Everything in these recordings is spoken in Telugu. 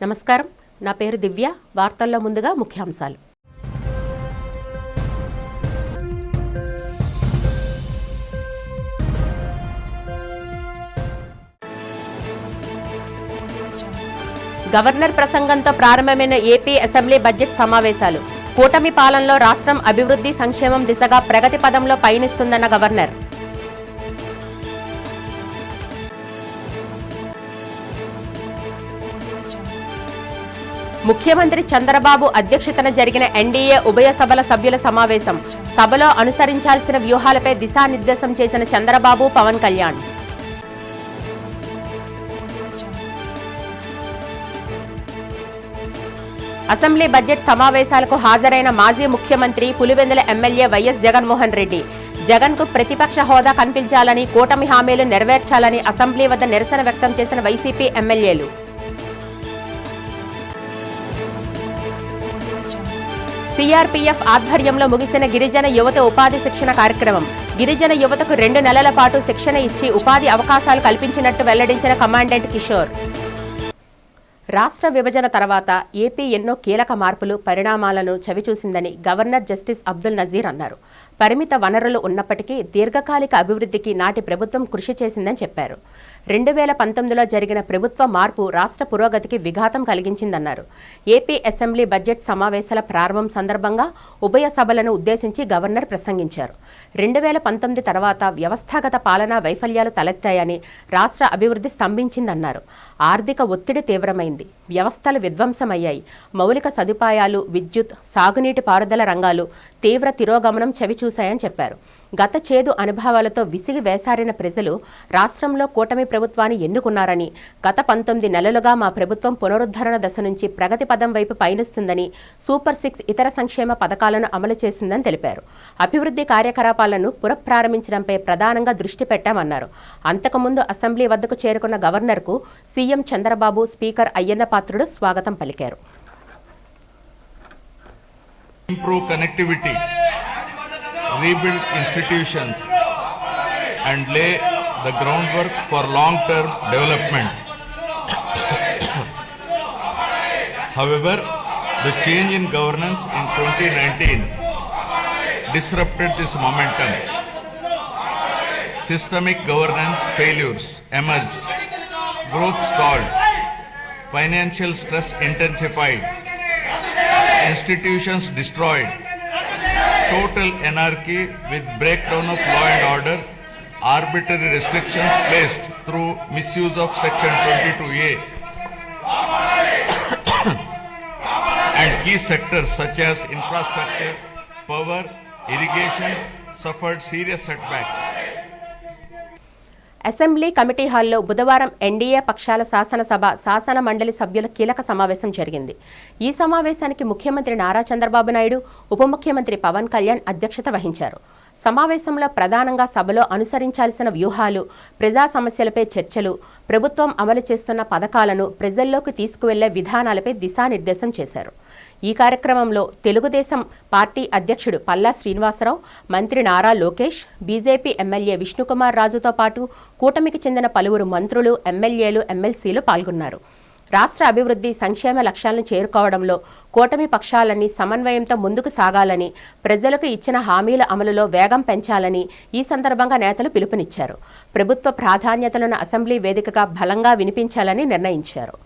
నమస్కారం, నా పేరు దివ్య. వార్తల్లో ముందుగా ముఖ్యాంశాలు. గవర్నర్ ప్రసంగంతో ప్రారంభమైన ఏపీ అసెంబ్లీ బడ్జెట్ సమావేశాలు. కూటమి పాలనలో రాష్ట్రం అభివృద్ధి సంక్షేమం దిశగా ప్రగతి పదంలో పయనిస్తుందన్న గవర్నర్. ముఖ్యమంత్రి చంద్రబాబు అధ్యక్షతన జరిగిన ఎన్డీఏ ఉభయ సభల సభ్యుల సమావేశం. సభలో అనుసరించాల్సిన వ్యూహాలపై దిశానిర్దేశం చేసిన చంద్రబాబు, పవన్ కళ్యాణ్. అసెంబ్లీ బడ్జెట్ సమావేశాలకు హాజరైన మాజీ ముఖ్యమంత్రి పులివెందుల ఎమ్మెల్యే వైఎస్ జగన్మోహన్ రెడ్డి. జగన్కు ప్రతిపక్ష హోదా కల్పించాలని, కూటమి హామీలు నెరవేర్చాలని అసెంబ్లీ వద్ద నిరసన వ్యక్తం చేసిన వైసీపీ ఎమ్మెల్యేలు. సిఆర్పీఎఫ్ ఆధ్వర్యంలో ముగిసిన గిరిజన యువత ఉపాధి శిక్షణ కార్యక్రమం. గిరిజన యువతకు 2 నెలల పాటు శిక్షణ ఇచ్చి ఉపాధి అవకాశాలు కల్పించినట్టు వెల్లడించిన కమాండెంట్ కిషోర్. రాష్ట్ర విభజన తర్వాత ఏపీ ఎన్నో కీలక మార్పులు, పరిణామాలను చవిచూసిందని గవర్నర్ జస్టిస్ అబ్దుల్ నజీర్ అన్నారు. పరిమిత వనరులు ఉన్నప్పటికీ దీర్ఘకాలిక అభివృద్ధికి నాటి ప్రభుత్వం కృషి చేసిందని చెప్పారు. 2019లో జరిగిన ప్రభుత్వ మార్పు రాష్ట్ర పురోగతికి విఘాతం కలిగించిందన్నారు. ఏపీ అసెంబ్లీ బడ్జెట్ సమావేశాల ప్రారంభం సందర్భంగా ఉభయ సభలను ఉద్దేశించి గవర్నర్ ప్రసంగించారు. 2019 తర్వాత వ్యవస్థాగత పాలనా వైఫల్యాలు తలెత్తాయని, రాష్ట్ర అభివృద్ధి స్తంభించిందన్నారు. ఆర్థిక ఒత్తిడి తీవ్రమైంది, వ్యవస్థలు విధ్వంసమయ్యాయి, మౌలిక సదుపాయాలు, విద్యుత్, సాగునీటి పారుదల రంగాలు తీవ్ర తిరోగమనం చవిచూశాయని చెప్పారు. గత చేదు అనుభవాలతో విసిగి వేసారిన ప్రజలు రాష్ట్రంలో కూటమి ప్రభుత్వాన్ని ఎన్నుకున్నారని, గత 19 నెలలుగా మా ప్రభుత్వం పునరుద్ధరణ దశ నుంచి ప్రగతి పదం వైపు పయనిస్తుందని, సూపర్ 6 ఇతర సంక్షేమ పథకాలను అమలు చేసిందని తెలిపారు. అభివృద్ధి కార్యకలాపాలను పునఃప్రారంభించడంపై ప్రధానంగా దృష్టి పెట్టామన్నారు. అంతకుముందు అసెంబ్లీ వద్దకు చేరుకున్న గవర్నర్కు సీఎం చంద్రబాబు, స్పీకర్ అయ్యన్న పాత్రుడు స్వాగతం పలికారు. Improve connectivity, rebuild institutions and lay the groundwork for long-term development. However, the change in governance in 2019 disrupted this momentum. Systemic governance failures emerged, growth stalled, financial stress intensified, institutions destroyed, total anarchy with breakdown of law and order, arbitrary restrictions placed through misuse of Section 22A, and key sectors such as infrastructure, power, irrigation suffered serious setbacks. Assembly committee హాల్లో బుధవారం ఎన్డీఏ పక్షాల శాసనసభ, శాసన మండలి సభ్యుల కీలక సమావేశం జరిగింది. ఈ సమావేశానికి ముఖ్యమంత్రి నారా చంద్రబాబు నాయుడు, ఉప ముఖ్యమంత్రి పవన్ కళ్యాణ్ అధ్యక్షత వహించారు. సమావేశంలో ప్రధానంగా సభలో అనుసరించాల్సిన వ్యూహాలు, ప్రజా సమస్యలపై చర్చలు, ప్రభుత్వం అమలు చేస్తున్న పథకాలను ప్రజల్లోకి తీసుకువెళ్లే విధానాలపై దిశానిర్దేశం చేశారు. ఈ కార్యక్రమంలో తెలుగుదేశం పార్టీ అధ్యక్షుడు పల్లా శ్రీనివాసరావు, మంత్రి నారా లోకేష్, బీజేపీ ఎమ్మెల్యే విష్ణుకుమార్ రాజుతో పాటు కూటమికి చెందిన పలువురు మంత్రులు, ఎమ్మెల్యేలు, ఎమ్మెల్సీలు పాల్గొన్నారు. రాష్ట్ర అభివృద్ధి సంక్షేమ లక్ష్యాలను చేరుకోవడంలో కూటమి పక్షాలన్నీ సమన్వయంతో ముందుకు సాగాలని, ప్రజలకు ఇచ్చిన హామీల అమలులో వేగం పెంచాలని ఈ సందర్భంగా నేతలు పిలుపునిచ్చారు. ప్రభుత్వ ప్రాధాన్యతలను అసెంబ్లీ వేదికగా బలంగా వినిపించాలని నిర్ణయించారు.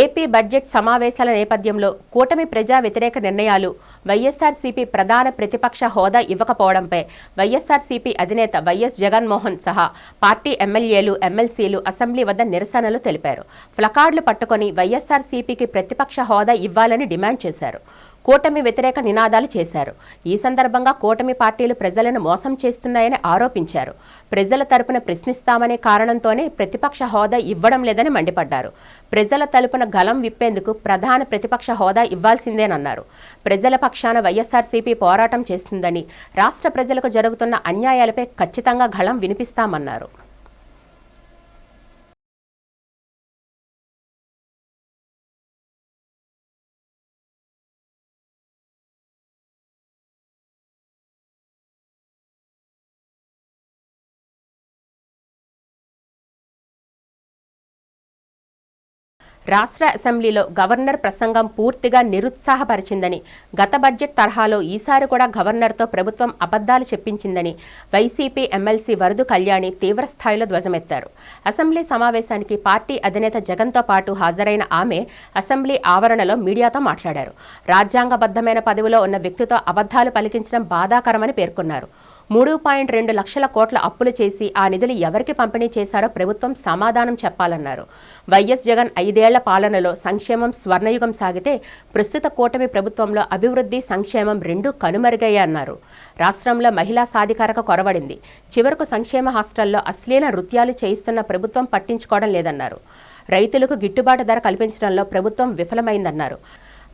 ఏపీ బడ్జెట్ సమావేశాల నేపథ్యంలో కూటమి ప్రజా వ్యతిరేక నిర్ణయాలు, వైఎస్ఆర్సీపీ ప్రధాన ప్రతిపక్ష హోదా ఇవ్వకపోవడంపై వైఎస్ఆర్సీపీ అధినేత వైఎస్ జగన్మోహన్ సహా పార్టీ ఎమ్మెల్యేలు, ఎమ్మెల్సీలు అసెంబ్లీ వద్ద నిరసనలు తెలిపారు. ప్లకార్డులు పట్టుకొని వైఎస్ఆర్సీపీకి ప్రతిపక్ష హోదా ఇవ్వాలని డిమాండ్ చేశారు. కూటమి వ్యతిరేక నినాదాలు చేశారు. ఈ సందర్భంగా కూటమి పార్టీలు ప్రజలను మోసం చేస్తున్నాయని ఆరోపించారు. ప్రజల తరపున ప్రశ్నిస్తామనే కారణంతోనే ప్రతిపక్ష హోదా ఇవ్వడం లేదని మండిపడ్డారు. ప్రజల తరపున గలం విప్పేందుకు ప్రధాన ప్రతిపక్ష హోదా ఇవ్వాల్సిందేనన్నారు. ప్రజల పక్షాన వైఎస్ఆర్సీపీ పోరాటం చేస్తుందని, రాష్ట్ర ప్రజలకు జరుగుతున్న అన్యాయాలపై ఖచ్చితంగా గళం వినిపిస్తామన్నారు. రాష్ట్ర అసెంబ్లీలో గవర్నర్ ప్రసంగం పూర్తిగా నిరుత్సాహపరిచిందని, గత బడ్జెట్ తరహాలో ఈసారి కూడా గవర్నర్తో ప్రభుత్వం అబద్ధాలు చెప్పించిందని వైసీపీ ఎమ్మెల్సీ వరదు కళ్యాణి తీవ్రస్థాయిలో ధ్వజమెత్తారు. అసెంబ్లీ సమావేశానికి పార్టీ అధినేత జగన్తో పాటు హాజరైన ఆమె అసెంబ్లీ ఆవరణలో మీడియాతో మాట్లాడారు. రాజ్యాంగబద్ధమైన పదవిలో ఉన్న వ్యక్తితో అబద్ధాలు పలికించడం బాధాకరమని పేర్కొన్నారు. 3.2 లక్షల కోట్ల అప్పులు చేసి ఆ నిధులు ఎవరికి పంపిణీ చేశారో ప్రభుత్వం సమాధానం చెప్పాలన్నారు. వైఎస్ జగన్ 5 ఏళ్ల పాలనలో సంక్షేమం స్వర్ణయుగం సాగితే ప్రస్తుత కూటమి ప్రభుత్వంలో అభివృద్ధి, సంక్షేమం రెండూ కనుమరుగయ్యాయన్నారు. రాష్ట్రంలో మహిళా సాధికారత కొరవడింది. చివరకు సంక్షేమ హాస్టల్లో అశ్లీల నృత్యాలు చేయిస్తున్న ప్రభుత్వం పట్టించుకోవడం లేదన్నారు. రైతులకు గిట్టుబాటు ధర కల్పించడంలో ప్రభుత్వం విఫలమైందన్నారు.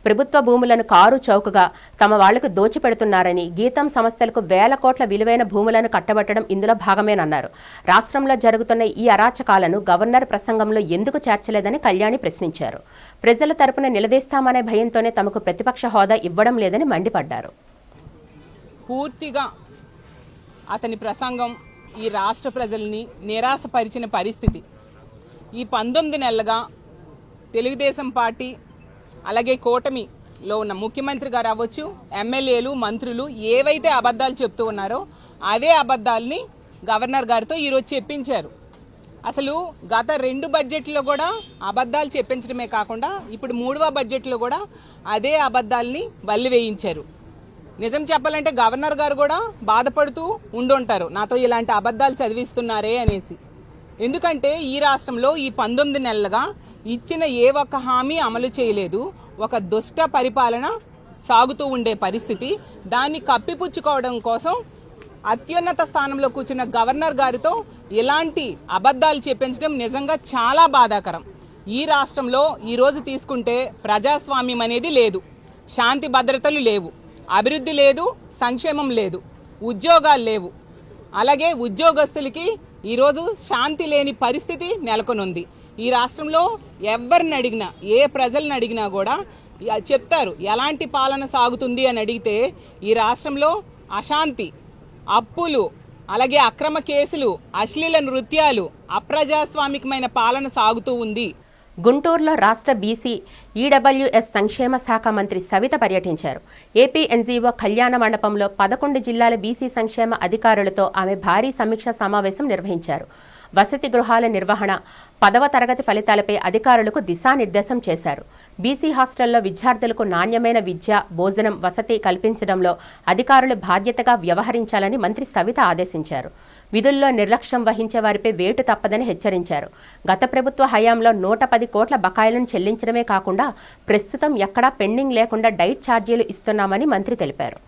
ప్రభుత్వ భూములను కారు చౌకగా తమ వాళ్లకు దోచిపెడుతున్నారని, గీతం సంస్థలకు వేల కోట్ల విలువైన భూములను కట్టబెట్టడం ఇందులో భాగమేనన్నారు. రాష్ట్రంలో జరుగుతున్న ఈ అరాచకాలను గవర్నర్ ప్రసంగంలో ఎందుకు చేర్చలేదని కళ్యాణి ప్రశ్నించారు. ప్రజల తరపున నిలదీస్తామనే భయంతోనే తమకు ప్రతిపక్ష హోదా ఇవ్వడం లేదని మండిపడ్డారు. పూర్తిగా అతని ప్రసంగం ఈ రాష్ట్ర ప్రజల్ని నిరాశపరిచిన పరిస్థితి. ఈ 19 నెలలుగా తెలుగుదేశం పార్టీ అలాగే కూటమిలో ఉన్న ముఖ్యమంత్రి గారు అవ్వచ్చు, ఎమ్మెల్యేలు, మంత్రులు ఏవైతే అబద్ధాలు చెప్తూ ఉన్నారో అవే అబద్ధాలని గవర్నర్ గారితో ఈరోజు చెప్పించారు. అసలు గత 2 బడ్జెట్లో కూడా అబద్ధాలు చెప్పించడమే కాకుండా ఇప్పుడు 3వ బడ్జెట్లో కూడా అదే అబద్ధాలని బల్లి వేయించారు. నిజం చెప్పాలంటే గవర్నర్ గారు కూడా బాధపడుతూ ఉండుంటారు, నాతో ఇలాంటి అబద్ధాలు చదివిస్తున్నారే అనేసి. ఎందుకంటే ఈ రాష్ట్రంలో ఈ 19 నెలలుగా ఇచ్చిన ఏ ఒక్క హామీ అమలు చేయలేదు. ఒక దుష్ట పరిపాలన సాగుతూ ఉండే పరిస్థితి. దాన్ని కప్పిపుచ్చుకోవడం కోసం అత్యున్నత స్థానంలో కూర్చున్న గవర్నర్ గారితో ఇలాంటి అబద్ధాలు చెప్పించడం నిజంగా చాలా బాధాకరం. ఈ రాష్ట్రంలో ఈరోజు తీసుకుంటే ప్రజాస్వామ్యం అనేది లేదు, శాంతి భద్రతలు లేవు, అభివృద్ధి లేదు, సంక్షేమం లేదు, ఉద్యోగాలు లేవు. అలాగే ఉద్యోగస్తులకి ఈరోజు శాంతి లేని పరిస్థితి నెలకొనుంది. ఈ రాష్ట్రంలో ఎవరిని అడిగినా, ఏ ప్రజలను అడిగినా కూడా చెప్తారు ఎలాంటి పాలన సాగుతుంది అని అడిగితే ఈ రాష్ట్రంలో అశాంతి, అప్పులు, అలాగే అక్రమ కేసులు, అశ్లీల నృత్యాలు, అప్రజాస్వామికమైన పాలన సాగుతూ ఉంది. గుంటూరులో రాష్ట్ర బీసీ ఈడబ్ల్యూఎస్ సంక్షేమ శాఖ మంత్రి సవిత పర్యటించారు. ఏపీ ఎన్జీఓ కళ్యాణ మండపంలో 11 జిల్లాల బీసీ సంక్షేమ అధికారులతో ఆమె భారీ సమీక్ష సమావేశం నిర్వహించారు. వసతి గృహాల నిర్వహణ, 10వ తరగతి ఫలితాలపై అధికారులకు దిశానిర్దేశం చేశారు. బీసీ హాస్టల్లో విద్యార్థులకు నాణ్యమైన విద్య, భోజనం, వసతి కల్పించడంలో అధికారులు బాధ్యతగా వ్యవహరించాలని మంత్రి సవిత ఆదేశించారు. విధుల్లో నిర్లక్ష్యం వహించే వారిపై వేటు తప్పదని హెచ్చరించారు. గత ప్రభుత్వ హయాంలో 110 కోట్ల బకాయిలను చెల్లించడమే కాకుండా ప్రస్తుతం ఎక్కడా పెండింగ్ లేకుండా డైట్ ఛార్జీలు ఇస్తున్నామని మంత్రి తెలిపారు.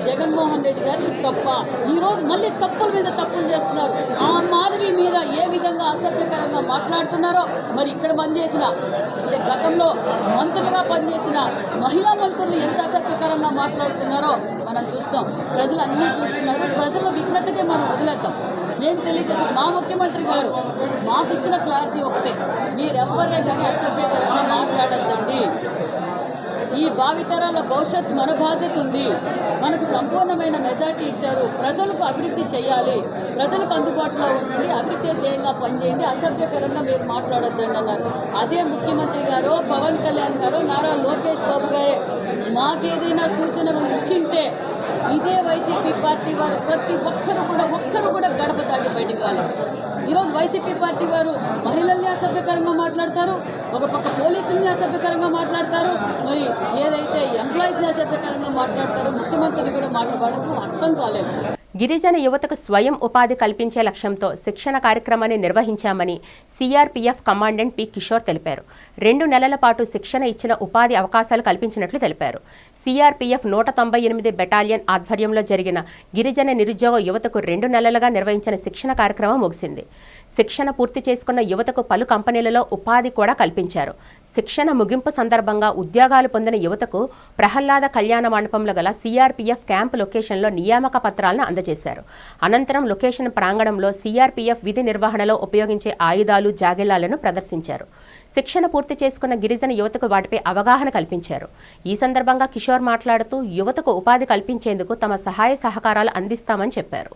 జగన్మోహన్ రెడ్డి గారికి తప్ప ఈరోజు మళ్ళీ తప్పుల మీద తప్పులు చేస్తున్నారు. ఆ మాధవి మీద ఏ విధంగా అసభ్యకరంగా మాట్లాడుతున్నారో, మరి ఇక్కడ పనిచేసిన అంటే గతంలో మంత్రులుగా పనిచేసిన మహిళా మంత్రులు ఎంత అసభ్యకరంగా మాట్లాడుతున్నారో మనం చూస్తాం. ప్రజలు అన్నీ చూస్తున్నారు. ప్రజల విఘ్నతకే మనం వదిలేద్దాం. నేను తెలియజేసిన మా ముఖ్యమంత్రి గారు మాకు ఇచ్చిన క్లారిటీ ఒకటే, మీరెవ్వరే కానీ అసభ్యకరంగా మాట్లాడొద్దండి. ఈ భావితరాల భవిష్యత్ మన బాధ్యత ఉంది. మనకు సంపూర్ణమైన మెజార్టీ ఇచ్చారు. ప్రజలకు అభివృద్ధి చేయాలి, ప్రజలకు అందుబాటులో ఉండండి, అభివృద్ధి ధ్యేయంగా పనిచేయండి, అసభ్యకరంగా మీరు మాట్లాడొద్దండి అన్నారు. అదే ముఖ్యమంత్రి గారు, పవన్ కళ్యాణ్ గారు, నారా లోకేష్ బాబు గారే మాకేదైనా సూచనలు ఇచ్చింటే ఇదే వైసీపీ పార్టీ వారు ప్రతి ఒక్కరు కూడా గడప దాటి బయటికి రాలేదు. ఈరోజు వైసీపీ పార్టీ వారు మహిళల్ని అసభ్యకరంగా మాట్లాడతారు, ఒక పక్క పోలీసుల్ని అసభ్యకరంగా మాట్లాడతారు, మరి ఏదైతే ఎంప్లాయీస్ని అసభ్యకరంగా మాట్లాడతారో ముఖ్యమంత్రిని కూడా మాట్లాడడానికి అర్థం కాలేదు. గిరిజన యువతకు స్వయం ఉపాధి కల్పించే లక్ష్యంతో శిక్షణ కార్యక్రమాన్ని నిర్వహించామని సిఆర్పీఎఫ్ కమాండెంట్ పి కిషోర్ తెలిపారు. 2 నెలల పాటు శిక్షణ ఇచ్చిన ఉపాధి అవకాశాలు కల్పించినట్లు తెలిపారు. సిఆర్పీఎఫ్ 198 బెటాలియన్ ఆధ్వర్యంలో జరిగిన గిరిజన నిరుద్యోగ యువతకు 2 నెలలుగా నిర్వహించిన శిక్షణ కార్యక్రమం ముగిసింది. శిక్షణ పూర్తి చేసుకున్న యువతకు పలు కంపెనీలలో ఉపాధి కూడా కల్పించారు. శిక్షణ ముగింపు సందర్భంగా ఉద్యోగాలు పొందిన యువతకు ప్రహ్లాద కళ్యాణ మండపంలో గల సిఆర్పీఎఫ్ క్యాంపు లొకేషన్లో నియామక పత్రాలను అందజేశారు. అనంతరం లొకేషన్ ప్రాంగణంలో సిఆర్పీఎఫ్ విధి నిర్వహణలో ఉపయోగించే ఆయుధాలు, జాగిలాలను ప్రదర్శించారు. శిక్షణ పూర్తి చేసుకున్న గిరిజన యువతకు వాటిపై అవగాహన కల్పించారు. ఈ సందర్భంగా కిషోర్ మాట్లాడుతూ యువతకు ఉపాధి కల్పించేందుకు తమ సహాయ సహకారాలు అందిస్తామని చెప్పారు.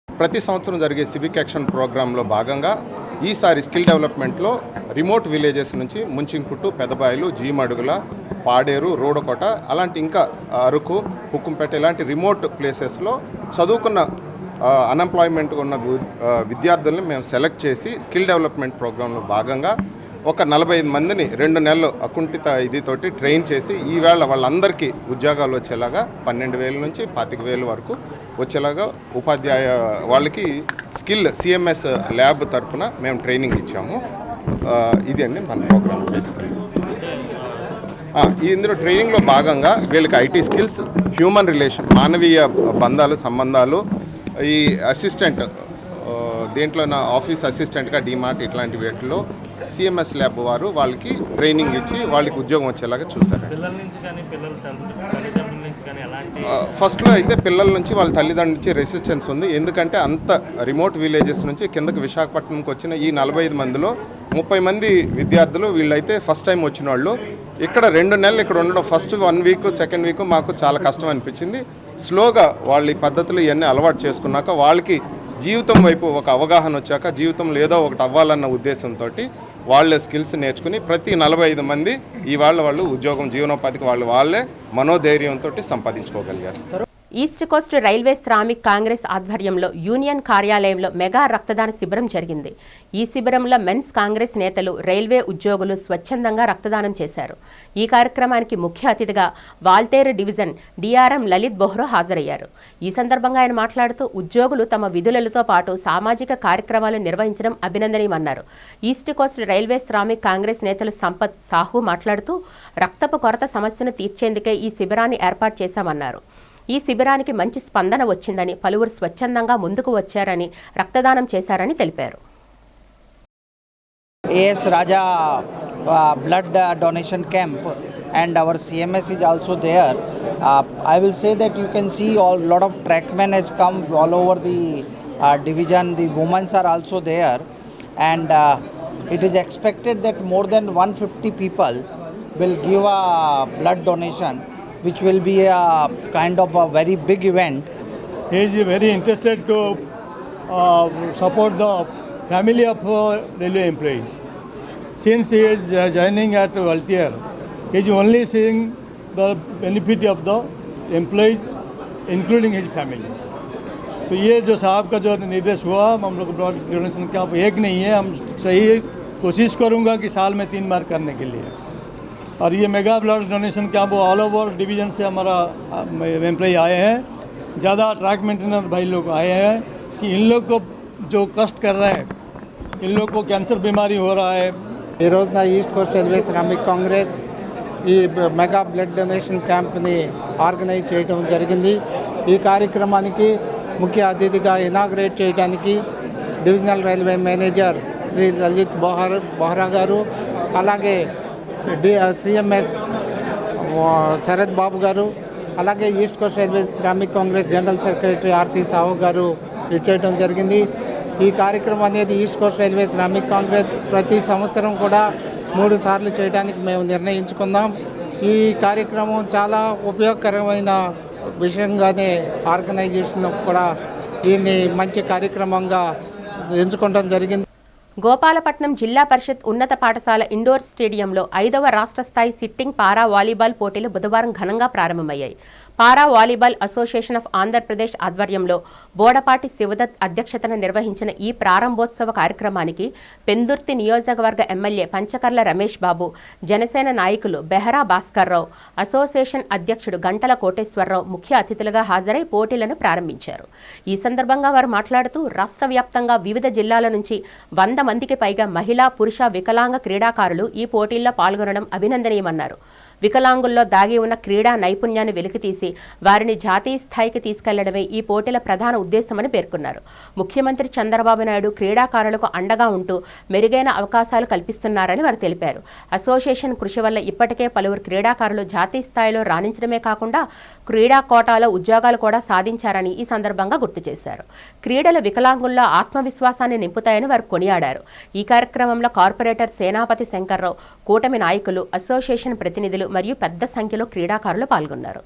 ప్రతి సంవత్సరం జరిగే సివిక్ యాక్షన్ ప్రోగ్రాంలో భాగంగా ఈసారి స్కిల్ డెవలప్మెంట్లో రిమోట్ విలేజెస్ నుంచి ముంచింకుట్టు, పెదబాయిలు, జీమడుగుల, పాడేరు, రోడకోట అలాంటి ఇంకా అరకు, హుకుంపేట ఇలాంటి రిమోట్ ప్లేసెస్లో చదువుకున్న అన్ఎంప్లాయ్మెంట్ ఉన్న విద్యార్థుల్ని మేము సెలెక్ట్ చేసి స్కిల్ డెవలప్మెంట్ ప్రోగ్రాంలో భాగంగా ఒక 45 మందిని 2 నెలలు అకుంఠిత ఇదితోటి ట్రైన్ చేసి ఈవేళ వాళ్ళందరికీ ఉద్యోగాలు వచ్చేలాగా 12,000 నుంచి 25,000 వరకు వచ్చేలాగా ఉపాధ్యాయ వాళ్ళకి స్కిల్ సిఎంఎస్ ల్యాబ్ తరఫున మేము ట్రైనింగ్ ఇచ్చాము. ఇది అండి మన ప్రోగ్రామ్ బేసికల్లీ. ఇందులో ట్రైనింగ్లో భాగంగా వీళ్ళకి ఐటీ స్కిల్స్, హ్యూమన్ రిలేషన్, మానవీయ బంధాలు, సంబంధాలు, ఈ అసిస్టెంట్ దేంట్లో నా ఆఫీస్ అసిస్టెంట్గా డిమార్ట్ ఇట్లాంటి వీటిలో సిఎంఎస్ ల్యాబ్ వారు వాళ్ళకి ట్రైనింగ్ ఇచ్చి వాళ్ళకి ఉద్యోగం వచ్చేలాగా చూశారు. ఫస్ట్లో అయితే పిల్లల నుంచి వాళ్ళ తల్లిదండ్రుల నుంచి రెసిస్టెన్స్ ఉంది. ఎందుకంటే అంత రిమోట్ విలేజెస్ నుంచి కిందకి విశాఖపట్నంకి వచ్చిన ఈ 45 మందిలో 30 మంది విద్యార్థులు వీళ్ళైతే ఫస్ట్ టైం వచ్చిన వాళ్ళు. ఇక్కడ 2 నెలలు ఇక్కడ ఉండడం ఫస్ట్ 1 వీక్, సెకండ్ వీక్ మాకు చాలా కష్టం అనిపించింది. స్లోగా వాళ్ళ ఈ పద్ధతులు ఇవన్నీ అలవాటు చేసుకున్నాక వాళ్ళకి జీవితం వైపు ఒక అవగాహన వచ్చాక జీవితంలో ఏదో ఒకటి అవ్వాలన్న ఉద్దేశంతో వాళ్ళ స్కిల్స్ నేర్చుకుని ప్రతి 45 మంది వాళ్ళు ఉద్యోగం, జీవనోపాధికి వాళ్ళే మనోధైర్యంతో సంపాదించుకోగలిగారు. East Coast railway Shramik Congress ఆధ్వర్యంలో యూనియన్ కార్యాలయంలో మెగా రక్తదాన శిబిరం జరిగింది. ఈ శిబిరంలో మెన్స్ కాంగ్రెస్ నేతలు, రైల్వే ఉద్యోగులు స్వచ్ఛందంగా రక్తదానం చేశారు. ఈ కార్యక్రమానికి ముఖ్య అతిథిగా వాల్తేరు డివిజన్ డిఆర్ఎం లలిత్ బొహ్రా హాజరయ్యారు. ఈ సందర్భంగా ఆయన మాట్లాడుతూ ఉద్యోగులు తమ విధులతో పాటు సామాజిక కార్యక్రమాలు నిర్వహించడం అభినందనీయమన్నారు. East Coast railway Shramik Congress నేతలు సంపత్ సాహు మాట్లాడుతూ రక్తపు కొరత సమస్యను తీర్చేందుకే ఈ శిబిరాన్ని ఏర్పాటు చేశామన్నారు. ఈ శిబిరానికి మంచి స్పందన వచ్చిందని, పలువురు స్వచ్ఛందంగా ముందుకు వచ్చారని, రక్తదానం చేశారని తెలిపారు. AS Raja blood donation camp and our CMS is also there. I will say that you can see a lot of trackmen has come all over the division. The women are also there, and it is expected that more than 150 people will give a blood donation, which will be a kind of a very big event. He is very interested to support the family of railway employees. Since he is joining at Valtier, he is only seeing the benefit of the employees, including his family. तो ये जो साहब का जो निर्देश हुआ, हम लोग ब्लड डोनेशन कैंप एक नहीं है, हम सही कोशिश करूँगा कि साल में 3 बार करने के लिए. और ये mega blood donation camp all over division से हमारा एम्प्लॉय आए हैं. ज़्यादा ट्रैक मेंटेनर भाई लोग आए हैं कि इन लोग को जो कष्ट कर रहे हैं, इन लोग को कैंसर बीमारी हो रहा है. ఈ రోజున east Coast railway Shramik Congress ఈ మెగా బ్లడ్ డొనేషన్ క్యాంప్ని ఆర్గనైజ్ చేయడం జరిగింది. ఈ కార్యక్రమానికి ముఖ్య అతిథిగా ఇనాగ్రేట్ చేయడానికి divisional railway manager Shri Lalit Bohra గారు, అలాగే సిఎంఎస్ శరత్ బాబు గారు, అలాగే east Coast railway Shramik Congress general secretary R C Sahu గారు ఇచ్చేయడం జరిగింది. ఈ కార్యక్రమం అనేది east Coast railway Shramik Congress ప్రతి సంవత్సరం కూడా 3 సార్లు చేయడానికి మేము నిర్ణయించుకున్నాం. ఈ కార్యక్రమం చాలా ఉపయోగకరమైన విషయంగానే ఆర్గనైజేషన్ కూడా దీన్ని మంచి కార్యక్రమంగా ఎంచుకోవడం జరిగింది. గోపాలపట్నం జిల్లా పరిషత్ ఉన్నత పాఠశాల ఇండోర్ స్టేడియంలో 5వ రాష్ట్ర స్థాయి సిట్టింగ్ పారా వాలీబాల్ పోటీలు బుధవారం ఘనంగా ప్రారంభమయ్యాయి. పారా వాలీబాల్ అసోసియేషన్ ఆఫ్ ఆంధ్రప్రదేశ్ ఆధ్వర్యంలో బోడపాటి శివదత్ అధ్యక్షతన నిర్వహించిన ఈ ప్రారంభోత్సవ కార్యక్రమానికి పెందుర్తి నియోజకవర్గ ఎమ్మెల్యే పంచకర్ల రమేష్ బాబు, జనసేన నాయకులు బెహరా భాస్కర్రావు, అసోసియేషన్ అధ్యక్షుడు గంటల కోటేశ్వరరావు ముఖ్య అతిథులుగా హాజరై పోటీలను ప్రారంభించారు. ఈ సందర్భంగా వారు మాట్లాడుతూ రాష్ట్ర వ్యాప్తంగా వివిధ జిల్లాల నుంచి 100 మందికి పైగా మహిళా, పురుష, వికలాంగ క్రీడాకారులు ఈ పోటీల్లో పాల్గొనడం అభినందనీయమన్నారు. వికలాంగుల్లో దాగి ఉన్న క్రీడా నైపుణ్యాన్ని వెలికితీసి వారిని జాతీయ స్థాయికి తీసుకెళ్లడమే ఈ పోటీల ప్రధాన ఉద్దేశమని పేర్కొన్నారు. ముఖ్యమంత్రి చంద్రబాబు నాయుడు క్రీడాకారులకు అండగా ఉంటూ మెరుగైన అవకాశాలు కల్పిస్తున్నారని వారు తెలిపారు. అసోసియేషన్ కృషి వల్ల ఇప్పటికే పలువురు క్రీడాకారులు జాతీయ స్థాయిలో రాణించడమే కాకుండా క్రీడా కోటాలో ఉద్యోగాలు కూడా సాధించారని ఈ సందర్భంగా గుర్తు చేశారు. క్రీడలు వికలాంగుల్లో ఆత్మవిశ్వాసాన్ని నింపుతాయని వారు కొనియాడారు. ఈ కార్యక్రమంలో కార్పొరేటర్ సేనాపతి శంకర్రావు, కూటమి నాయకులు, అసోసియేషన్ ప్రతినిధులు మరియు పెద్ద సంఖ్యలో క్రీడాకారులు పాల్గొన్నారు.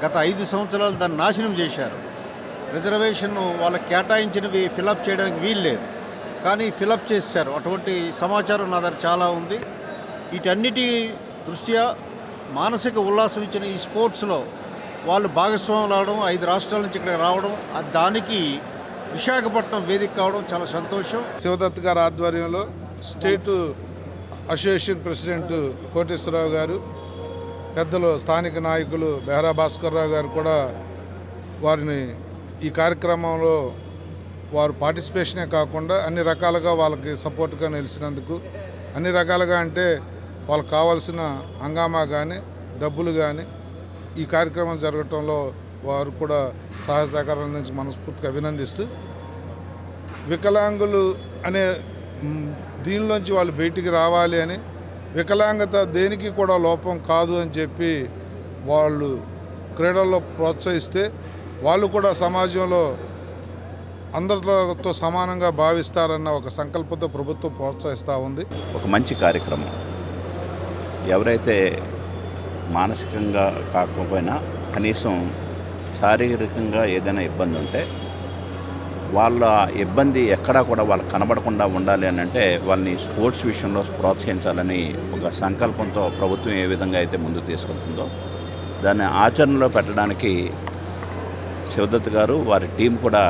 గత 5 సంవత్సరాలు దాన్ని నాశనం చేశారు. రిజర్వేషన్ వాళ్ళకి కేటాయించినవి ఫిలప్ చేయడానికి వీల్లేదు, కానీ ఫిలప్ చేశారు. అటువంటి సమాచారం నా దగ్గర చాలా ఉంది. వీటన్నిటి దృష్ట్యా మానసిక ఉల్లాసం ఇచ్చిన ఈ స్పోర్ట్స్లో వాళ్ళు భాగస్వాములు అవడం, 5 రాష్ట్రాల నుంచి ఇక్కడ రావడం, దానికి విశాఖపట్నం వేదిక కావడం చాలా సంతోషం. శివదత్ గారి ఆధ్వర్యంలో స్టేట్ అసోసియేషన్ ప్రెసిడెంట్ కోటేశ్వరరావు గారు, పెద్దలు స్థానిక నాయకులు బెహరా భాస్కర్రావు గారు కూడా వారిని ఈ కార్యక్రమంలో వారు పార్టిసిపేషనే కాకుండా అన్ని రకాలుగా వాళ్ళకి సపోర్ట్గా నిలిచినందుకు, అన్ని రకాలుగా అంటే వాళ్ళకి కావాల్సిన హంగామా కానీ డబ్బులు కానీ ఈ కార్యక్రమం జరగటంలో వారు కూడా సహాయ సహకారాల నుంచి మనస్ఫూర్తిగా అభినందిస్తూ, వికలాంగులు అనే దీనిలోంచి వాళ్ళు బయటికి రావాలి అని, వికలాంగత దేనికి కూడా లోపం కాదు అని చెప్పి వాళ్ళు క్రీడల్లో ప్రోత్సహిస్తే వాళ్ళు కూడా సమాజంలో అందరితో సమానంగా భావిస్తారన్న ఒక సంకల్పంతో ప్రభుత్వం ప్రోత్సహిస్తూ ఉంది. ఒక మంచి కార్యక్రమం. ఎవరైతే మానసికంగా కాకపోయినా కనీసం శారీరకంగా ఏదైనా ఇబ్బంది ఉంటే వాళ్ళ ఇబ్బంది ఎక్కడా కూడా వాళ్ళకి కనబడకుండా ఉండాలి అని అంటే వాళ్ళని స్పోర్ట్స్ విషయంలో ప్రోత్సహించాలని ఒక సంకల్పంతో ప్రభుత్వం ఏ విధంగా అయితే ముందుకు తీసుకెళ్తుందో దాన్ని ఆచరణలో పెట్టడానికి శివదత్ గారు వారి టీం కూడా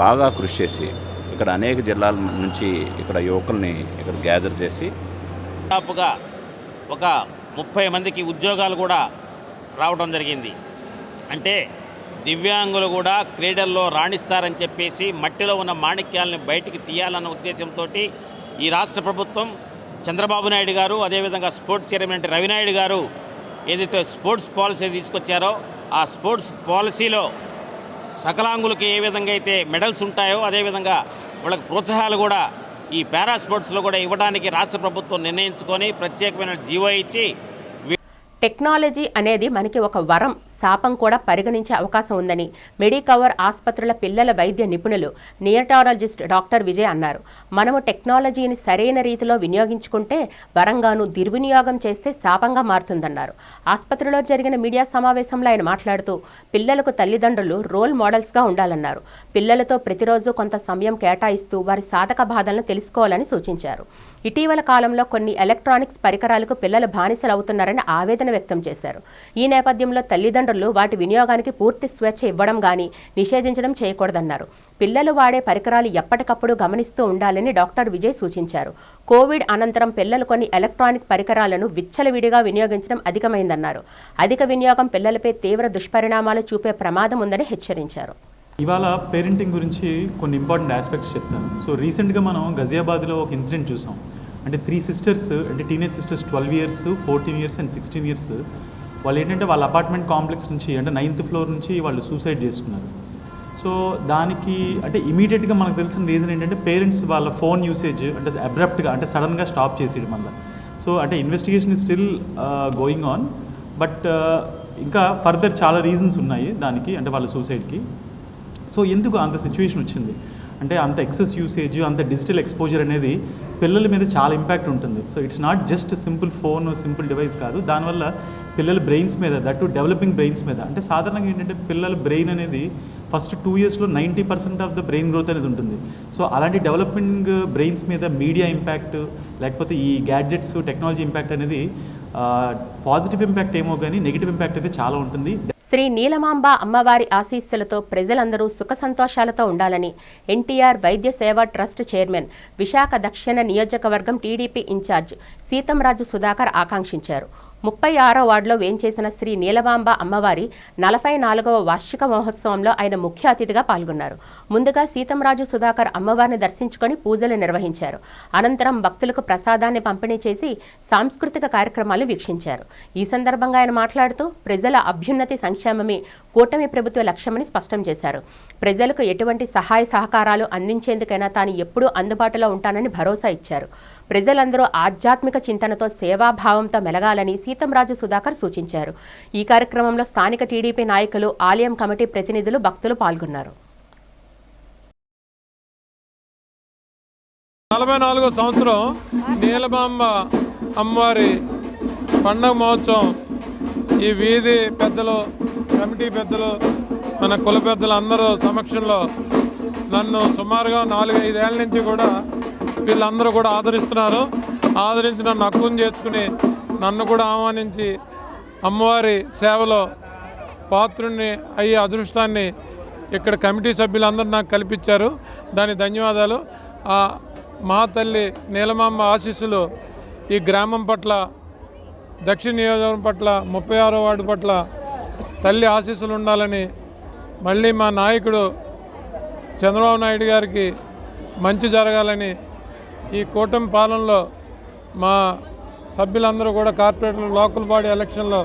బాగా కృషి చేసి ఇక్కడ అనేక జిల్లాల నుంచి ఇక్కడ యువకుల్ని ఇక్కడ గ్యాదర్ చేసి దాదాపుగా ఒక 30 మందికి ఉద్యోగాలు కూడా రావడం జరిగింది. అంటే దివ్యాంగులు కూడా క్రీడల్లో రాణిస్తారని చెప్పేసి మట్టిలో ఉన్న మాణిక్యాలను బయటికి తీయాలన్న ఉద్దేశంతో ఈ రాష్ట్ర ప్రభుత్వం, చంద్రబాబు నాయుడు గారు, అదేవిధంగా స్పోర్ట్స్ చైర్మన్ రవినాయుడు గారు ఏదైతే స్పోర్ట్స్ పాలసీ తీసుకొచ్చారో ఆ స్పోర్ట్స్ పాలసీలో సకలాంగులకి ఏ విధంగా అయితే మెడల్స్ ఉంటాయో అదేవిధంగా వాళ్ళకి ప్రోత్సాహాలు కూడా ఈ పారా స్పోర్ట్స్లో కూడా ఇవ్వడానికి రాష్ట్ర ప్రభుత్వం నిర్ణయించుకొని ప్రత్యేకమైన జీవో ఇచ్చి. టెక్నాలజీ అనేది మనకి ఒక వరం, శాపం కూడా పరిగణించే అవకాశం ఉందని మెడికవర్ ఆసుపత్రుల పిల్లల వైద్య నిపుణులు నియోటాలజిస్ట్ డాక్టర్ విజయ్ అన్నారు. మనము టెక్నాలజీని సరైన రీతిలో వినియోగించుకుంటే వరంగాను, దుర్వినియోగం చేస్తే శాపంగా మారుతుందన్నారు. ఆసుపత్రిలో జరిగిన మీడియా సమావేశంలో ఆయన మాట్లాడుతూ పిల్లలకు తల్లిదండ్రులు రోల్ మోడల్స్గా ఉండాలన్నారు. పిల్లలతో ప్రతిరోజు కొంత సమయం కేటాయిస్తూ వారి సాధక బాధలను తెలుసుకోవాలని సూచించారు. ఇటీవల కాలంలో కొన్ని ఎలక్ట్రానిక్స్ పరికరాలకు పిల్లలు బానిసలవుతున్నారని ఆవేదన వ్యక్తం చేశారు. ఈ నేపథ్యంలో తల్లిదండ్రులు వాటి వినియోగానికి పూర్తి స్వేచ్ఛ ఇవ్వడం గానీ నిషేధించడం చేయకూడదన్నారు. పిల్లలు వాడే పరికరాలు ఎప్పటికప్పుడు గమనిస్తూ ఉండాలని డాక్టర్ విజయ్ సూచించారు. కోవిడ్ అనంతరం పిల్లలు కొన్ని ఎలక్ట్రానిక్ పరికరాలను విచ్చలవిడిగా వినియోగించడం అధికమైందన్నారు. అధిక వినియోగం పిల్లలపై తీవ్ర దుష్పరిణామాలు చూపే ప్రమాదం ఉందని హెచ్చరించారు. ఇవాళ పేరెంటింగ్ గురించి కొన్ని ఇంపార్టెంట్ ఆస్పెక్ట్స్ చెప్తాను. సో రీసెంట్గా మనం గజియాబాద్లో ఒక ఇన్సిడెంట్ చూసాం. అంటే 3 సిస్టర్స్, అంటే teenage sisters 12 years, 14 years and 16 years వాళ్ళు ఏంటంటే వాళ్ళ అపార్ట్మెంట్ కాంప్లెక్స్ నుంచి అంటే 9th ఫ్లోర్ నుంచి వాళ్ళు సూసైడ్ చేసుకున్నారు. సో దానికి అంటే ఇమీడియట్గా మనకు తెలిసిన రీజన్ ఏంటంటే పేరెంట్స్ వాళ్ళ ఫోన్ యూసేజ్ అంటే అబ్రప్ట్గా అంటే సడన్గా స్టాప్ చేసేయడం వల్ల. సో అంటే investigation is still going on, but ఇంకా ఫర్దర్ చాలా రీజన్స్ ఉన్నాయి దానికి, అంటే వాళ్ళ సూసైడ్కి. సో ఎందుకు అంత సిచ్యువేషన్ వచ్చింది అంటే అంత ఎక్సెస్ యూసేజ్, అంత డిజిటల్ ఎక్స్పోజర్ అనేది పిల్లల మీద చాలా ఇంపాక్ట్ ఉంటుంది. So it's not just simple phone, simple device కాదు. దానివల్ల పిల్లల బ్రెయిన్స్ మీద, దట్ డెవలపింగ్ బ్రెయిన్స్ మీద, అంటే సాధారణంగా ఏంటంటే పిల్లల బ్రెయిన్ అనేది ఫస్ట్ 2 ఇయర్స్లో 90% ఆఫ్ ద బ్రెయిన్ గ్రోత్ అనేది ఉంటుంది. సో అలాంటి డెవలపింగ్ బ్రెయిన్స్ మీద మీడియా ఇంపాక్ట్, లేకపోతే ఈ గ్యాడ్జెట్స్ టెక్నాలజీ ఇంపాక్ట్ అనేది పాజిటివ్ ఇంపాక్ట్ ఏమో కానీ నెగిటివ్ ఇంపాక్ట్ అయితే చాలా ఉంటుంది. శ్రీ నీలమాంబ అమ్మవారి ఆశీస్సులతో ప్రజలందరూ సుఖ సంతోషాలతో ఉండాలని ఎన్టీఆర్ వైద్య సేవా ట్రస్ట్ చైర్మన్, విశాఖ దక్షిణ నియోజకవర్గం టీడీపీ ఇన్ఛార్జ్ సీతంరాజు సుధాకర్ ఆకాంక్షించారు. 36వ వార్డులో వేంచేసిన శ్రీ నీలమాంబ అమ్మవారి 44వ వార్షిక మహోత్సవంలో ఆయన ముఖ్య అతిథిగా పాల్గొన్నారు. ముందుగా సీతంరాజు సుధాకర్ అమ్మవారిని దర్శించుకొని పూజలు నిర్వహించారు. అనంతరం భక్తులకు ప్రసాదాన్ని పంపిణీ చేసి సాంస్కృతిక కార్యక్రమాలు వీక్షించారు. ఈ సందర్భంగా ఆయన మాట్లాడుతూ ప్రజల అభ్యున్నతి సంక్షేమమే కూటమి ప్రభుత్వ లక్ష్యమని స్పష్టం చేశారు. ప్రజలకు ఎటువంటి సహాయ సహకారాలు అందించేందుకైనా తాను ఎప్పుడూ అందుబాటులో ఉంటానని భరోసా ఇచ్చారు. ప్రజలందరూ ఆధ్యాత్మిక చింతనతో సేవాభావంతో మెలగాలని సీతంరాజు సుధాకర్ సూచించారు. ఈ కార్యక్రమంలో స్థానిక టీడీపీ నాయకులు, ఆలయం కమిటీ ప్రతినిధులు, భక్తులు పాల్గొన్నారు. 44వ సంవత్సరం నీలమాంబ అమ్మవారి పండగ మహోత్సవం ఈ వీధి పెద్దలు, కమిటీ పెద్దలు, మన కుల పెద్దలు అందరూ సమక్షంలో నన్ను సుమారుగా 4-5 ఏళ్ళ నుంచి కూడా వీళ్ళందరూ కూడా ఆదరించి నన్ను హక్కును చేర్చుకుని నన్ను కూడా ఆహ్వానించి అమ్మవారి సేవలో పాత్రుణ్ణి అయ్యే అదృష్టాన్ని ఇక్కడ కమిటీ సభ్యులందరూ నాకు కల్పించారు. దాని ధన్యవాదాలు. మా తల్లి నీలమాంబ ఆశీస్సులు ఈ గ్రామం పట్ల, దక్షిణ నియోజకవర్గం పట్ల, 36వ వార్డు పట్ల తల్లి ఆశీస్సులు ఉండాలని, మళ్ళీ మా నాయకుడు చంద్రబాబు నాయుడు గారికి మంచి జరగాలని, ఈ కూటమి పాలనలో మా సభ్యులందరూ కూడా కార్పొరేటర్లు, లోకల్ బాడీ ఎలక్షన్లో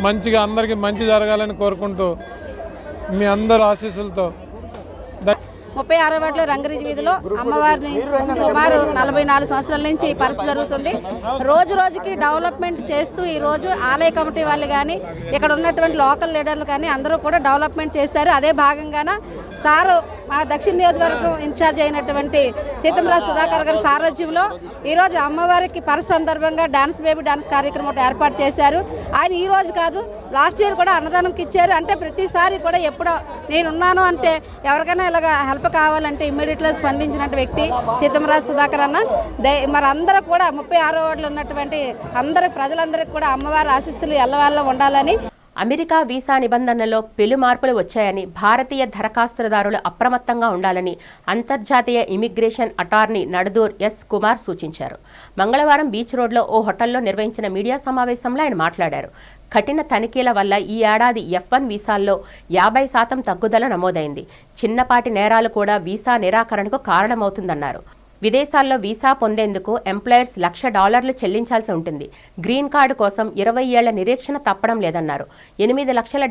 మంచిగా అందరికీ మంచి జరగాలని కోరుకుంటూ మీ అందరి ఆశీస్సులతో 36వ వార్డులో రంగరీజ్ వీధిలో అమ్మవారిని సుమారు 44 సంవత్సరాల నుంచి ఈ పరిస్థితి జరుగుతుంది. రోజు రోజుకి డెవలప్మెంట్ చేస్తూ ఈరోజు ఆలయ కమిటీ వాళ్ళు కానీ, ఇక్కడ ఉన్నటువంటి లోకల్ లీడర్లు కానీ అందరూ కూడా డెవలప్మెంట్ చేశారు. అదే భాగంగాన సారు మా దక్షిణ నియోజకవర్గం ఇన్ఛార్జ్ అయినటువంటి సీతంరాజు సుధాకర్ గారి సారథ్యంలో ఈరోజు అమ్మవారికి సందర్భంగా బేబీ డాన్స్ కార్యక్రమం ఒకటి ఏర్పాటు చేశారు. ఆయన ఈ రోజు కాదు, లాస్ట్ ఇయర్ కూడా అన్నదానంకి ఇచ్చారు. అంటే ప్రతిసారి కూడా ఎప్పుడో నేనున్నాను అంటే ఎవరికైనా ఇలాగ హెల్ప్ కావాలంటే ఇమ్మీడియట్గా స్పందించినట్టు వ్యక్తి సీతంరాజు సుధాకర్ అన్న. మరి అందరూ కూడా 36వ వార్డులో ఉన్నటువంటి ప్రజలందరికీ కూడా అమ్మవారి ఆశీస్సులు ఎల్లవాళ్ళ ఉండాలని. అమెరికా వీసా నిబంధనల్లో పెను మార్పులు వచ్చాయని, భారతీయ దరఖాస్తుదారులు అప్రమత్తంగా ఉండాలని అంతర్జాతీయ ఇమిగ్రేషన్ అటార్నీ నడదూర్ ఎస్ కుమార్ సూచించారు. మంగళవారం బీచ్ రోడ్లో ఓ హోటల్లో నిర్వహించిన మీడియా సమావేశంలో ఆయన మాట్లాడారు. కఠిన తనిఖీల వల్ల ఈ ఏడాది F1 వీసాల్లో 50% తగ్గుదల నమోదైంది. చిన్నపాటి నేరాలు కూడా వీసా నిరాకరణకు కారణమవుతుందన్నారు. విదేశాల్లో వీసా పొందేందుకు ఎంప్లాయర్స్ $1,00,000 చెల్లించాల్సి ఉంటుంది. గ్రీన్ కార్డు కోసం 20 ఏళ్ల నిరీక్షణ తప్పడం లేదన్నారు. $8 లక్షల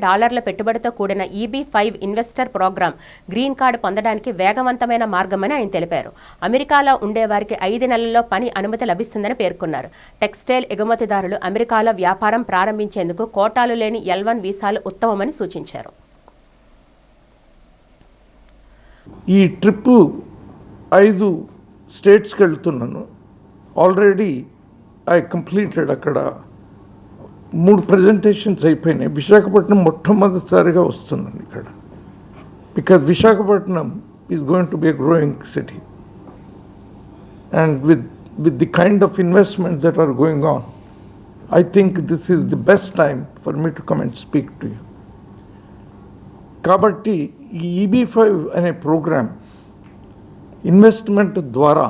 పెట్టుబడితో కూడిన EB-5 investor programme green card పొందడానికి వేగవంతమైన మార్గమని ఆయన తెలిపారు. అమెరికాలో ఉండేవారికి 5 నెలల్లో పని అనుమతి లభిస్తుందని పేర్కొన్నారు. టెక్స్టైల్ ఎగుమతిదారులు అమెరికాలో వ్యాపారం ప్రారంభించేందుకు కోటాలు లేని L1 వీసాలు ఉత్తమమని సూచించారు. ఈ ట్రిప్ 5 స్టేట్స్కి వెళ్తున్నాను. Already completed. అక్కడ 3 ప్రజెంటేషన్స్ అయిపోయినాయి. విశాఖపట్నం మొట్టమొదటిసారిగా వస్తున్నాను ఇక్కడ. Because Visakhapatnam is going to be a growing city and with the kind of investments that are going on, I think this is the best time for me to come and speak to you. కాబట్టి ఈ EB-5 అనే ప్రోగ్రామ్ ఇన్వెస్ట్మెంట్ ద్వారా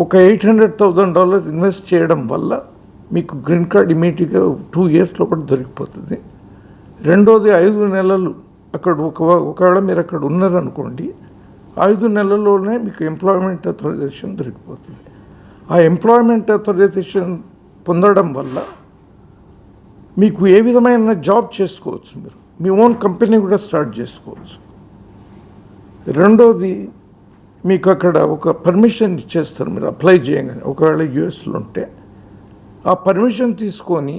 ఒక $800,000 ఇన్వెస్ట్ చేయడం వల్ల మీకు గ్రీన్ కార్డ్ ఇమీడియట్గా 2 years లోపల దొరికిపోతుంది. రెండోది 5 నెలలు అక్కడ ఒకవేళ మీరు అక్కడ ఉన్నారనుకోండి, 5 నెలల్లోనే మీకు ఎంప్లాయ్మెంట్ అథరైజేషన్ దొరికిపోతుంది. ఆ ఎంప్లాయ్మెంట్ అథరైజేషన్ పొందడం వల్ల మీకు ఏ విధమైన జాబ్ చేసుకోవచ్చు. మీరు మీ ఓన్ కంపెనీ కూడా స్టార్ట్ చేసుకోవచ్చు. రెండోది మీకు అక్కడ ఒక పర్మిషన్ ఇచ్చేస్తారు. మీరు అప్లై చేయగానే ఒకవేళ యూఎస్లో ఉంటే ఆ పర్మిషన్ తీసుకొని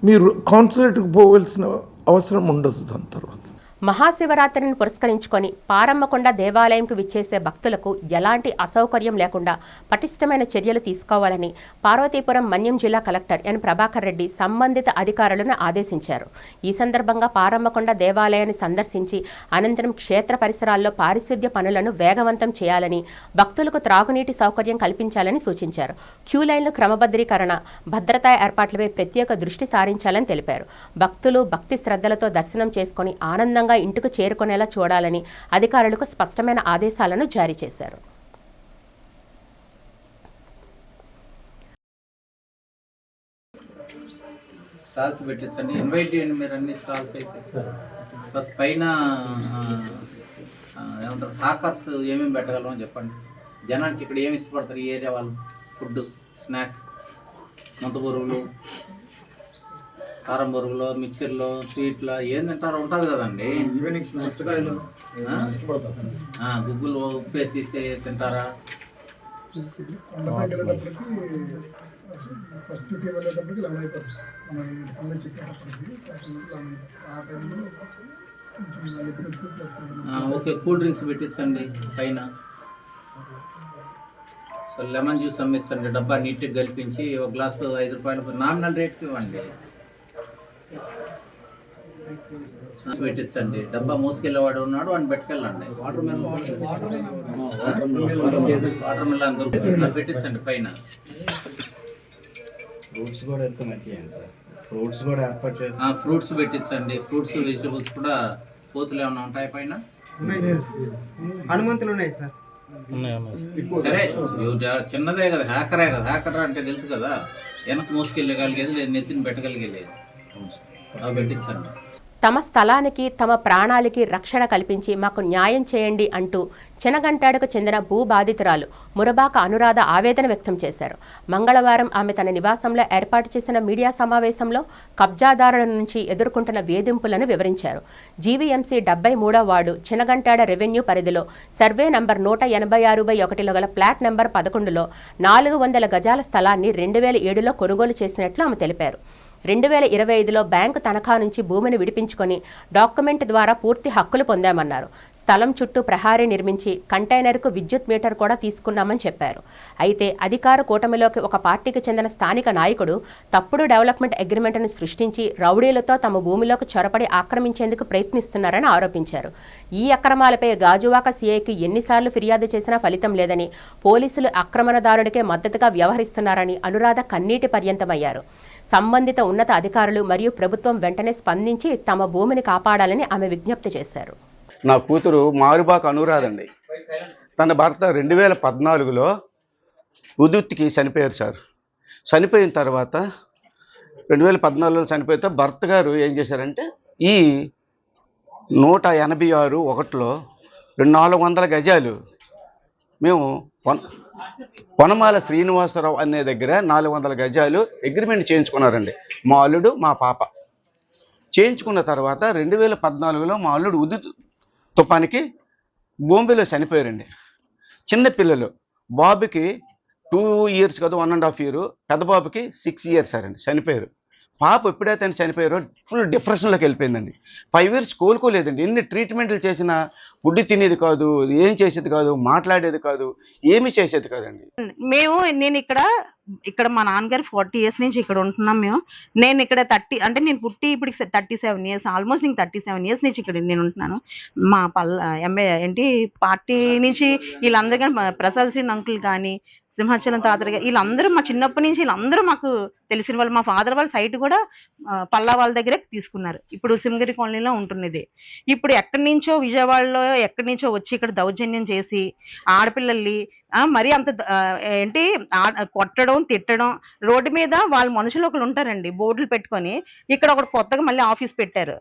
మీరు కాన్సులేట్కి పోవలసిన అవసరం ఉండదు. దాని తర్వాత మహాశివరాత్రిని పురస్కరించుకొని పారమ్మకొండ దేవాలయంకు విచ్చేసే భక్తులకు ఎలాంటి అసౌకర్యం లేకుండా పటిష్టమైన చర్యలు తీసుకోవాలని పార్వతీపురం మన్యం జిల్లా కలెక్టర్ ఎన్ ప్రభాకర్ రెడ్డి సంబంధిత అధికారులను ఆదేశించారు. ఈ సందర్భంగా పారమ్మకొండ దేవాలయాన్ని సందర్శించి అనంతరం క్షేత్ర పరిసరాల్లో పారిశుద్ధ్య పనులను వేగవంతం చేయాలని, భక్తులకు త్రాగునీటి సౌకర్యం కల్పించాలని సూచించారు. క్యూ లైన్లు క్రమబద్ధీకరణ, భద్రతా ఏర్పాట్లపై ప్రత్యేక దృష్టి సారించాలని తెలిపారు. భక్తులు భక్తి శ్రద్ధలతో దర్శనం చేసుకుని ఆనందంగా ఇంటికి చేరుకునేలా చూడాలని అధికారులకు స్పష్టమైన ఆదేశాలను జారీ చేశారు. స్టాల్స్ పెట్టించండి, ఇన్వైట్ చేయండి మీరు అన్ని స్టాల్స్ అయితే. ఫస్ట్ పైన ఏమంటారు హాకర్స్ ఏమేమి పెట్టగలమో చెప్పండి. జనానికి ఇక్కడ ఏమి ఇష్టపడతారు ఈ ఏరియా వాళ్ళు? ఫుడ్, స్నాక్స్, ముంత బొరుగులు, కారం బొరుగులు, మిక్చర్లు, స్వీట్లు ఏం తింటారో ఉంటుంది కదండి. గుగ్గులు ఉప్పేసి ఇస్తే తింటారా? ఓకే, కూల్ డ్రింక్స్ పెట్టించండి పైన. సో లెమన్ జ్యూస్ అమ్మించండి, డబ్బా నీట్గా కలిపించి ఒక గ్లాస్ 5 రూపాయలు నామినల్ రేట్కి ఇవ్వండి. పెట్టించండి, డబ్బా మోసుకెళ్ళేవాడు ఉన్నాడు వాడిని పెట్టుకెళ్ళండి. వాటర్ మిలన్ దొరుకుతుంది, పెట్టించండి పైన. ఫ్రూట్స్ కూడా ఎంత మంచిగా సార్, ఫ్రూట్స్ కూడా ఏర్పాటు చేసి ఫ్రూట్స్ పెట్టించండి. ఫ్రూట్స్, వెజిటబుల్స్ కూడా కోతులు ఏమైనా ఉంటాయి పైన? హనుమంతులు ఉన్నాయి సార్. సరే, చిన్నదే కదా, హ్యాకరే కదా. హ్యాకర్ అంటే తెలుసు కదా, వెనక్కి మోసుకెళ్ళగలిగేది లేదు, నెత్తిని పెట్టగలిగేది. అవి పెట్టించండి. తమ స్థలానికి, తమ ప్రాణాలకి రక్షణ కల్పించి మాకు న్యాయం చేయండి అంటూ చెనగంటాడకు చెందిన భూ బాధితురాలు మురబాక అనురాధ ఆవేదన వ్యక్తం చేశారు. మంగళవారం ఆమె తన నివాసంలో ఏర్పాటు చేసిన మీడియా సమావేశంలో కబ్జాదారుల నుంచి ఎదుర్కొంటున్న వేధింపులను వివరించారు. జీవీఎంసీ 73వ వార్డు చెనగంటాడ రెవెన్యూ పరిధిలో సర్వే నంబర్ 186/1లో గల ప్లాట్ నెంబర్ 11లో 400 గజాల స్థలాన్ని 2007లో కొనుగోలు చేసినట్లు ఆమె తెలిపారు. 2025లో బ్యాంకు తనఖా నుంచి భూమిని విడిపించుకొని డాక్యుమెంట్ ద్వారా పూర్తి హక్కులు పొందామన్నారు. స్థలం చుట్టూ ప్రహారీ నిర్మించి కంటైనర్కు విద్యుత్ మీటర్ కూడా తీసుకున్నామని చెప్పారు. అయితే అధికార కూటమిలోకి ఒక పార్టీకి చెందిన స్థానిక నాయకుడు తప్పుడు డెవలప్మెంట్ అగ్రిమెంట్ను సృష్టించి రౌడీలతో తమ భూమిలోకి చొరబడి ఆక్రమించేందుకు ప్రయత్నిస్తున్నారని ఆరోపించారు. ఈ అక్రమాలపై గాజువాక సీఐకి ఎన్నిసార్లు ఫిర్యాదు చేసినా ఫలితం లేదని, పోలీసులు ఆక్రమణదారుడికే మద్దతుగా వ్యవహరిస్తున్నారని అనురాధ కన్నీటి పర్యంతమయ్యారు. సంబంధిత ఉన్నత అధికారులు మరియు ప్రభుత్వం వెంటనే స్పందించి తమ భూమిని కాపాడాలని ఆమె విజ్ఞప్తి చేశారు. నా కూతురు మారుబాక అనురాధ అండి. తన భర్త 2014లో ఉదుత్తికి చనిపోయారు సార్. చనిపోయిన తర్వాత 2014లో చనిపోయితే భర్త గారు ఏం చేశారంటే ఈ 186/1లో 400 గజాలు మేము వనమాల శ్రీనివాసరావు అనే దగ్గర 400 గజాలు అగ్రిమెంట్ చేయించుకున్నారండి. మా అల్లుడు, మా పాప చేయించుకున్న తర్వాత 2014లో మా అల్లుడు ఉదు తుఫానికి బొంబేలో చనిపోయారండి. చిన్నపిల్లలు, బాబుకి 2 years కాదు 1.5 years, పెద్ద బాబుకి 6 years అండి చనిపోయారు. పాప ఎప్పుడైతే చనిపోయారో ఫుల్ డిప్రెషన్లోకి వెళ్ళిపోయిందండి. 5 years కోలుకోలేదండి. ఎన్ని ట్రీట్మెంట్లు చేసినా ఫుడ్ తినేది కాదు, ఏం చేసేది కాదు, మాట్లాడేది కాదు, ఏమీ చేసేది కాదండి. నేను ఇక్కడ మా నాన్నగారు 40 years నుంచి ఇక్కడ ఉంటున్నాం మేము. నేను ఇక్కడ 30 అంటే నేను పుట్టి ఇప్పటికి 37 years, ఆల్మోస్ట్ నేను 37 years నుంచి ఇక్కడ నేను ఉంటున్నాను. మా పార్టీ నుంచి వీళ్ళందరూ కానీ, ప్రసాద్ శ్రీ అంకుల్ కానీ, సింహాచలం తాతయ్య వీళ్ళందరూ మా చిన్నప్పటి నుంచి వీళ్ళందరూ మాకు తెలిసిన వాళ్ళు. మా ఫాదర్ వాళ్ళ సైట్ కూడా పల్లా వాళ్ళ దగ్గరే తీసుకున్నారు. ఇప్పుడు సింగరి కాలనీలో ఉంటున్నది. ఇప్పుడు ఎక్కడి నుంచో విజయవాడలో ఎక్కడి నుంచో వచ్చి ఇక్కడ దౌర్జన్యం చేసి ఆడపిల్లల్ని మరీ అంత కొట్టడం, తిట్టడం. రోడ్డు మీద వాళ్ళ మనుషులు ఒకరు ఉంటారండి, బోర్డులు పెట్టుకొని. ఇక్కడ ఒకటి కొత్తగా మళ్ళీ ఆఫీస్ పెట్టారు.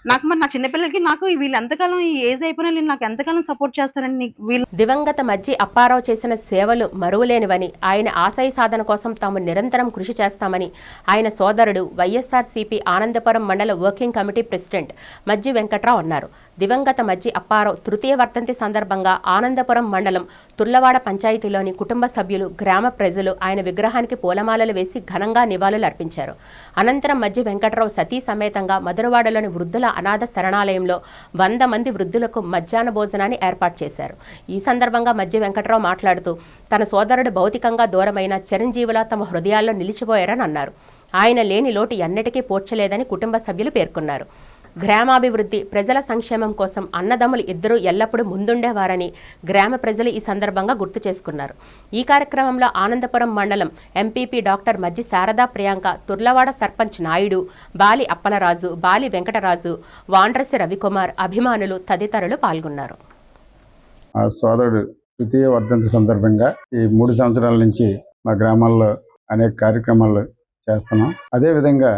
నాకు మరి నా చిన్నపిల్లలకి నాకు వీళ్ళు ఎంతకాలం ఈ ఏజ్ అయిపోయినా నాకు ఎంతకాలం సపోర్ట్ చేస్తారని వీళ్ళు. దివంగత మజ్జి అప్పారావు చేసిన సేవలు మరువలేనివని, ఆయన ఆశయ సాధన కోసం తాము నిరంతరం కృషి చేస్తామని ఆయన సోదరుడు వైఎస్ఆర్సీపీ ఆనందపురం మండల వర్కింగ్ కమిటీ ప్రెసిడెంట్ మజ్జి వెంకట్రావు అన్నారు. దివంగత మజ్జి అప్పారావు తృతీయ వర్ధంతి సందర్భంగా ఆనందపురం మండలం తుర్లవాడ పంచాయతీలోని కుటుంబ సభ్యులు, గ్రామ ప్రజలు ఆయన విగ్రహానికి పూలమాలలు వేసి ఘనంగా నివాళులు అర్పించారు. అనంతరం మజ్జి వెంకట్రావు సతీ సమేతంగా మధురవాడలోని వృద్ధుల అనాథ శరణాలయంలో 100 మంది వృద్ధులకు మధ్యాహ్న భోజనాన్ని ఏర్పాటు చేశారు. ఈ సందర్భంగా మజ్జి వెంకట్రావు మాట్లాడుతూ తన సోదరుడు భౌతికంగా దూరమైన చిరంజీవులా తమ హృదయాల్లో నిలిచిపోయారని అన్నారు. ఆయన లేని లోటు ఎన్నటికీ పోడ్చలేదని కుటుంబ సభ్యులు పేర్కొన్నారు. గ్రామాభివృద్ధి, ప్రజల సంక్షేమం కోసం అన్నదమ్ములు ఇద్దరూ ఎల్లప్పుడూ ముందుండేవారని గ్రామ ప్రజలు ఈ సందర్భంగా గుర్తు చేసుకున్నారు. ఈ కార్యక్రమంలో ఆనందపురం మండలం ఎంపీపీ డాక్టర్ మజ్జి శారదా ప్రియాంక, తుర్లవాడ సర్పంచ్ నాయుడు, బాలి అప్పలరాజు, బాలి వెంకటరాజు, వాండ్రసి రవికుమార్, అభిమానులు తదితరులు పాల్గొన్నారు. ఆ సోదరుడు తృతీయ వర్ధంతి సందర్భంగా ఈ 3 సంవత్సరాల నుంచి మా గ్రామాల్లో అనేక కార్యక్రమాలు చేస్తున్నాం. అదేవిధంగా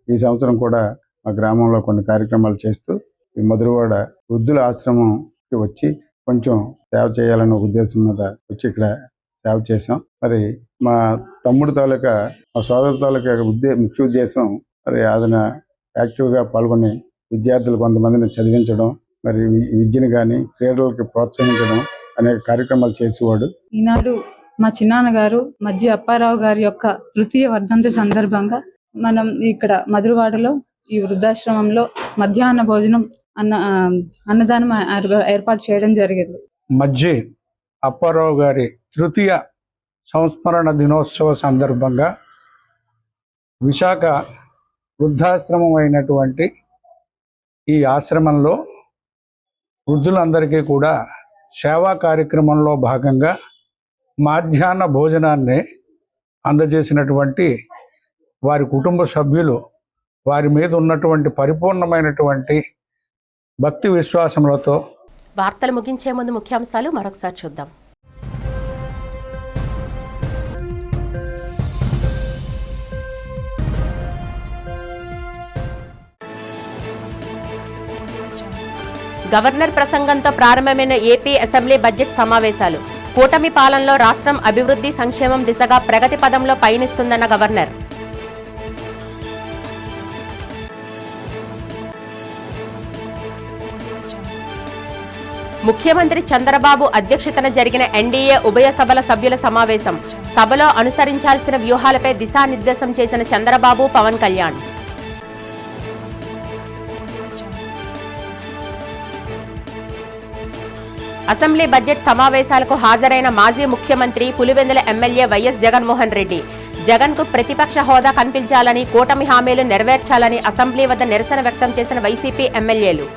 ఈ సంవత్సరం కూడా మా గ్రామంలో కొన్ని కార్యక్రమాలు చేస్తూ ఈ మధురవాడ వృద్ధుల ఆశ్రమంకి వచ్చి కొంచెం సేవ చేయాలనే ఉద్దేశం మీద వచ్చి ఇక్కడ సేవ చేసాం. మరి మా తమ్ముడు తాలూకా మా సోదరు తాలూకా ముఖ్య ఉద్దేశం మరి అతను యాక్టివ్గా పాల్గొని విద్యార్థులు కొంతమందిని చదివించడం, మరి విద్యను కానీ క్రీడలకి ప్రోత్సహించడం అనేక కార్యక్రమాలు చేసేవాడు. ఈనాడు మా చిన్నాన్నగారు మధ్య అప్పారావు గారి యొక్క తృతీయ వర్ధంతి సందర్భంగా మనం ఇక్కడ మధురవాడలో ఈ వృద్ధాశ్రమంలో మధ్యాహ్న భోజనం అన్నదానం ఏర్పాటు చేయడం జరిగింది. మధ్య అప్పారావు గారి తృతీయ సంస్మరణ దినోత్సవ సందర్భంగా విశాఖ వృద్ధాశ్రమం అయినటువంటి ఈ ఆశ్రమంలో వృద్ధులందరికీ కూడా సేవా కార్యక్రమంలో భాగంగా మధ్యాహ్న భోజనాన్ని అందజేసినటువంటి వారి కుటుంబ సభ్యులు వారి మీద ఉన్నటువంటి పరిపూర్ణమైనటువంటి భక్తి విశ్వాసములతో. వార్తలు ముగించే ముందు ముఖ్యాంశాలు మరొకసారి చూద్దాం. గవర్నర్ ప్రసంగంతో ప్రారంభమైన ఏపీ అసెంబ్లీ బడ్జెట్ సమావేశాలు. కూటమి పాలనలో రాష్ట్రం అభివృద్ధి సంక్షేమం దిశగా ప్రగతి పదంలో పయనిస్తుందన్న గవర్నర్. ముఖ్యమంత్రి చంద్రబాబు అధ్యక్షతన జరిగిన ఎన్డీఏ ఉభయ సభల సభ్యుల సమావేశం. సభలో అనుసరించాల్సిన వ్యూహాలపై దిశానిర్దేశం చేసిన చంద్రబాబు, పవన్ కళ్యాణ్. అసెంబ్లీ బడ్జెట్ సమావేశాలకు హాజరైన మాజీ ముఖ్యమంత్రి పులివెందుల ఎమ్మెల్యే వైఎస్ జగన్మోహన్ రెడ్డి. జగన్కు ప్రతిపక్ష హోదా కల్పించాలని, కూటమి హామీలు నెరవేర్చాలని అసెంబ్లీ వద్ద నిరసన వ్యక్తం చేసిన వైసీపీ ఎమ్మెల్యేలు.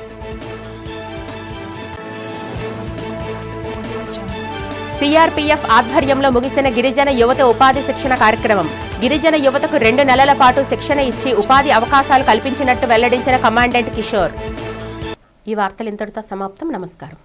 సిఆర్పీఎఫ్ ఆధ్వర్యంలో ముగిసిన గిరిజన యువత ఉపాధి శిక్షణ కార్యక్రమం. గిరిజన యువతకు 2 నెలల పాటు శిక్షణ ఇచ్చి ఉపాధి అవకాశాలు కల్పించినట్టు వెల్లడించిన కమాండెంట్ కిషోర్. ఈ వార్తలు ఇంతటితో సమాప్తం. నమస్కారం.